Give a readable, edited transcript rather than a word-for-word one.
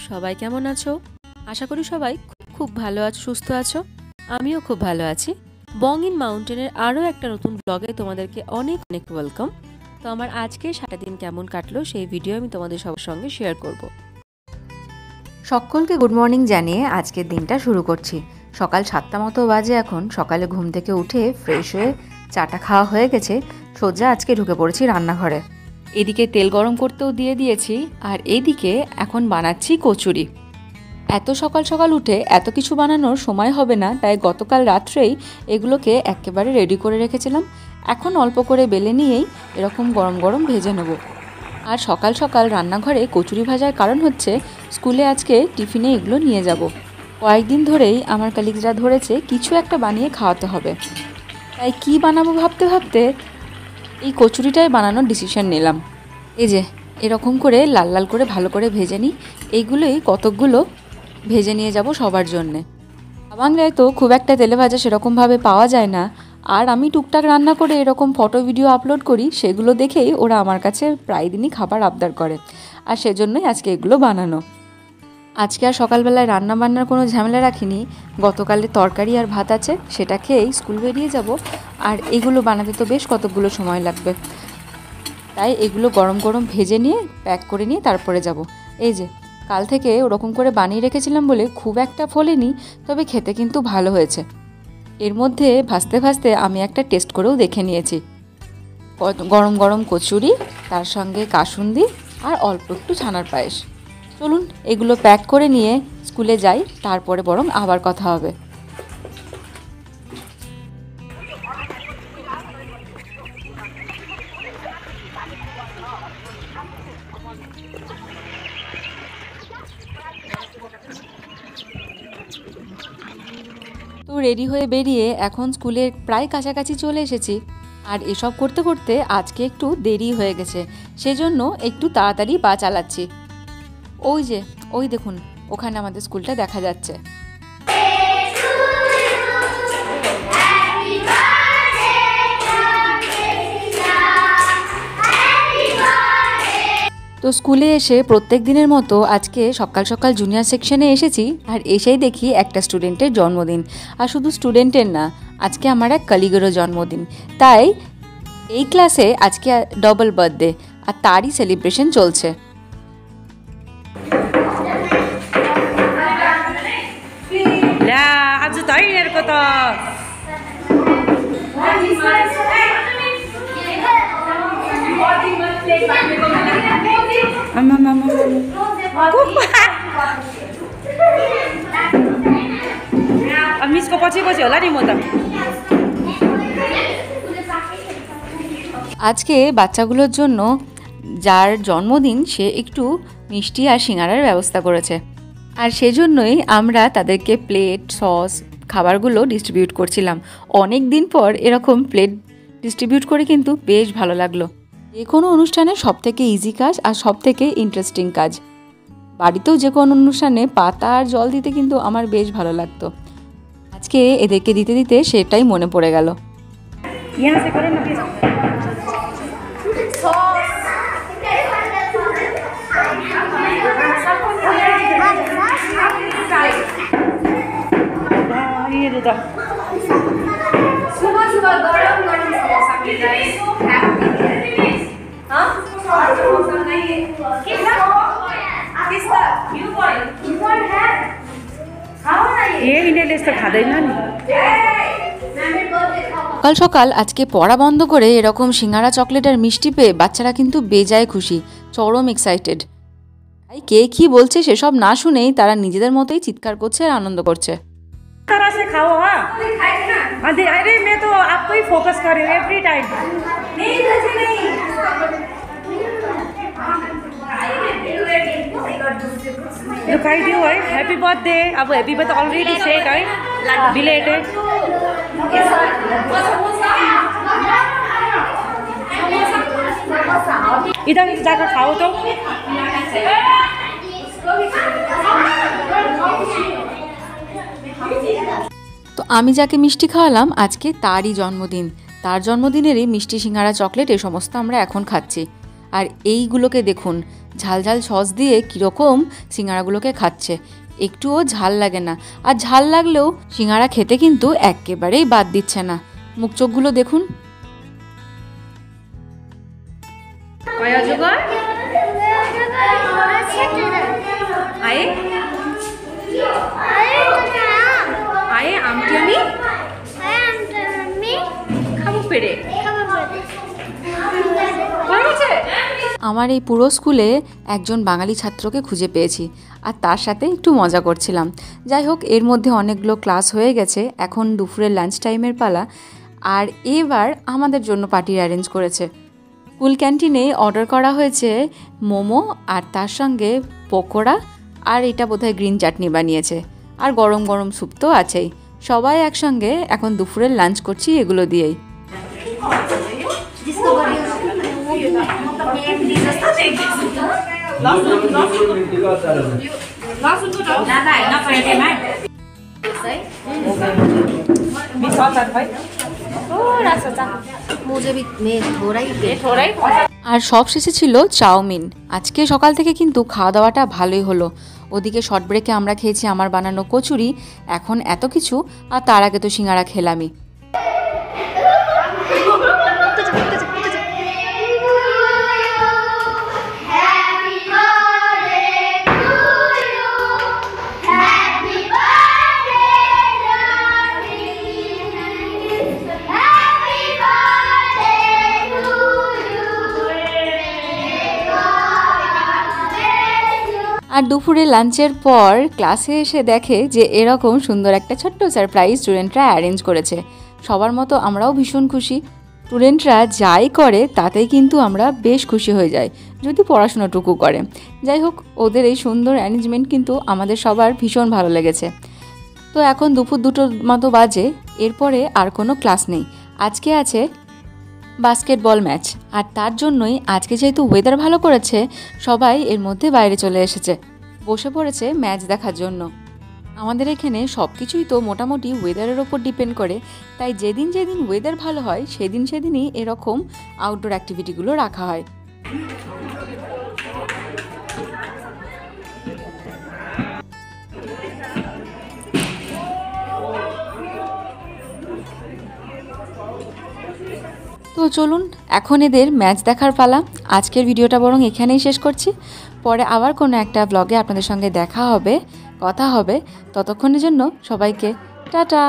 সবাই কেমন আছো? আশা করি সবাই খুব ভালো আছো, সুস্থ আছো। আমিও খুব ভালো আছি। বং ইন মাউন্টেনের আরও একটা নতুন ব্লগে তোমাদেরকে অনেক অনেক ওয়েলকাম। তো আমার আজকে সারাটা দিন কেমন কাটলো সেই ভিডিও আমি তোমাদের সবার সঙ্গে শেয়ার করব। সকলকে গুড মর্নিং জানিয়ে আজকের দিনটা শুরু করছি। সকাল 7টা মতো বাজে এখন। সকালে ঘুম থেকে উঠে ফ্রেশ হয়ে চাটা খাওয়া হয়ে গেছে, সোজা আজকে ঢুকে পড়েছি রান্নাঘরে। এদিকে তেল গরম করতেও দিয়ে দিয়েছি, আর এইদিকে এখন বানাচ্ছি কচুরি। এত সকাল সকাল উঠে এত কিছু বানানোর সময় হবে না, তাই গতকাল রাত্রেই এগুলোকে একেবারে রেডি করে রেখেছিলাম। এখন অল্প করে বেলে নিয়েই এরকম গরম গরম ভেজে নেব। আর সকাল সকাল রান্নাঘরে কচুরি ভাজার কারণ হচ্ছে স্কুলে আজকে টিফিনে এগুলো নিয়ে যাব। কয়েকদিন ধরেই আমার কলিগরা ধরেছে কিছু একটা বানিয়ে খাওয়াতে হবে, তাই কি বানাবো ভাবতে ভাবতে এই কচুরিটাই বানানোর ডিসিশন নিলাম। এই যে এরকম করে লাল লাল করে ভালো করে ভেজে নিই। এইগুলোই কতকগুলো ভেজে নিয়ে যাব সবার জন্যে। বাংলায় তো খুব একটা তেলে ভাজা সেরকমভাবে পাওয়া যায় না, আর আমি টুকটাক রান্না করে এরকম ফটো ভিডিও আপলোড করি, সেগুলো দেখেই ওরা আমার কাছে প্রায় দিনই খাবার আবদার করে, আর সেজন্যই আজকে এগুলো বানানো। আজকে আর সকালবেলায় রান্না বান্নার কোনো ঝামেলা রাখিনি। গতকালের তরকারি আর ভাত আছে, সেটা খেয়েই স্কুল বেরিয়ে যাব। আর এগুলো বানাতে তো বেশ কতগুলো সময় লাগবে, তাই এগুলো গরম গরম ভেজে নিয়ে প্যাক করে নিয়ে তারপরে যাব। এই যে কাল থেকে ওরকম করে বানিয়ে রেখেছিলাম বলে খুব একটা ফোলেনি, তবে খেতে কিন্তু ভালো হয়েছে। এর মধ্যে ভাজতে ভাজতে আমি একটা টেস্ট করেও দেখে নিয়েছি। গরম গরম কচুরি, তার সঙ্গে কাসুন্দি আর অল্প একটু ছানার পায়েস। চলুন এগুলো প্যাক করে নিয়ে স্কুলে যাই, তারপরে বরং আবার কথা হবে। তো রেডি হয়ে বেরিয়ে এখন স্কুলের প্রায় কাছাকাছি চলে এসেছি। আর এসব করতে করতে আজকে একটু দেরি হয়ে গেছে, সেজন্য একটু তাড়াতাড়ি পা চালাচ্ছি। ওই যে ওই দেখুন, ওখানে আমাদের স্কুলটা দেখা যাচ্ছে। তো স্কুলে এসে প্রত্যেক দিনের মতো আজকে সকাল সকাল জুনিয়র সেকশনে এসেছি, আর এসেই দেখি একটা স্টুডেন্টের জন্মদিন। আর শুধু স্টুডেন্টের না, আজকে আমার এক কলিগেরও জন্মদিন। তাই এই ক্লাসে আজকে ডবল বার্থডে, আর তারই সেলিব্রেশন চলছে। आज त यिनीहरूको त मिसको पछि पछि होला नि म त। আজকে বাচ্চাগুলোর জন্য যার জন্মদিন সে একটু মিষ্টি আর সিঙ্গারার ব্যবস্থা করেছে, আর সেজন্যই আমরা তাদেরকে প্লেট, সস, খাবারগুলো ডিস্ট্রিবিউট করছিলাম। অনেক দিন পর এরকম প্লেট ডিস্ট্রিবিউট করে কিন্তু বেশ ভালো লাগলো। যে কোনো অনুষ্ঠানে সবথেকে ইজি কাজ আর সবথেকে ইন্টারেস্টিং কাজ। বাড়িতেও যে কোনো অনুষ্ঠানে পাতা আর জল দিতে কিন্তু আমার বেশ ভালো লাগতো। আজকে এদেরকে দিতে দিতে সেটাই মনে পড়ে গেল। সকাল সকাল আজকে পড়া বন্ধ করে এরকম সিঙ্গারা, চকলেট আর মিষ্টি পেয়ে বাচ্চারা কিন্তু বেজায় খুশি, চরম এক্সাইটেড। তাই কে কি বলছে সেসব না শুনেই তারা নিজেদের মতোই চিৎকার করছে আর আনন্দ করছে। तरह से खाओ। हाँ अरे मैं तो आपको ही फोकस कर रही हूँ every time. You cried you है हैप्पी बर्थडे। अब हैप्पी बर्थडे ऑलरेडी सेड है, बिलेटेड। इधर जाकर खाओ तो। তো আমি যাকে মিষ্টি খাওয়ালাম আজকে তারই জন্মদিন। তার জন্মদিনেরই মিষ্টি, সিঙ্গারা, চকলেট এ সমস্ত আমরা এখন খাচ্ছি। আর এইগুলোকে দেখুন ঝাল ঝাল সস দিয়ে কীরকম সিঙ্গারাগুলোকে খাচ্ছে, একটুও ঝাল লাগে না। আর ঝাল লাগলেও সিঙ্গারা খেতে কিন্তু একেবারেই বাদ দিচ্ছে না। মুখ চোখগুলো দেখুন। আমার এই পুরো স্কুলে একজন বাঙালি ছাত্রকে খুঁজে পেয়েছি, আর তার সাথে একটু মজা করছিলাম। যাই হোক, এর মধ্যে অনেকগুলো ক্লাস হয়ে গেছে, এখন দুপুরের লাঞ্চ টাইমের পালা। আর এবার আমাদের জন্য পার্টির অ্যারেঞ্জ করেছে। স্কুল ক্যান্টিনে অর্ডার করা হয়েছে মোমো, আর তার সঙ্গে পকোড়া, আর এটা বোধহয় গ্রিন চাটনি বানিয়েছে, আর গরম গরম স্যুপ তো আছেই। সবাই একসঙ্গে এখন দুপুরের লাঞ্চ করছি এগুলো দিয়েই। আর সব শেষে ছিল চাউমিন। আজকে সকাল থেকে কিন্তু খাওয়া দাওয়াটা ভালোই হলো। ওদিকে শর্ট ব্রেকে আমরা খেয়েছি আমার বানানো কচুরি, এখন এত কিছু, আর তার আগে তো সিঙ্গারা খেলামই। আর দুপুরে লাঞ্চের পর ক্লাসে এসে দেখে যে এরকম সুন্দর একটা ছোট্ট সারপ্রাইজ স্টুডেন্টরা অ্যারেঞ্জ করেছে। সবার মতো আমরাও ভীষণ খুশি। স্টুডেন্টরা যাই করে তাতেই কিন্তু আমরা বেশ খুশি হয়ে যাই, যদি পড়াশোনাটুকু করে। যাই হোক, ওদের এই সুন্দর অ্যারেঞ্জমেন্ট কিন্তু আমাদের সবার ভীষণ ভালো লেগেছে। তো এখন দুপুর 2টোর মতো বাজে, এরপরে আর কোনো ক্লাস নেই। আজকে আছে বাস্কেটবল ম্যাচ, আর তার জন্যই আজকে যেহেতু ওয়েদার ভালো করেছে, সবাই এর মধ্যে বাইরে চলে এসেছে, বসে পড়েছে ম্যাচ দেখার জন্য। আমাদের এখানে সব কিছুই তো মোটামুটি ওয়েদারের ওপর ডিপেন্ড করে, তাই যেদিন যেদিন ওয়েদার ভালো হয় সেদিনই এরকম আউটডোর অ্যাক্টিভিটিগুলো রাখা হয়। তো চলুন, এখন এদের ম্যাচ দেখার পালা। আজকের ভিডিওটা বরং এখানেই শেষ করছি। পরে আবার কোনো একটা ব্লগে আপনাদের সঙ্গে দেখা হবে, কথা হবে। ততক্ষণের জন্য সবাইকে টাটা।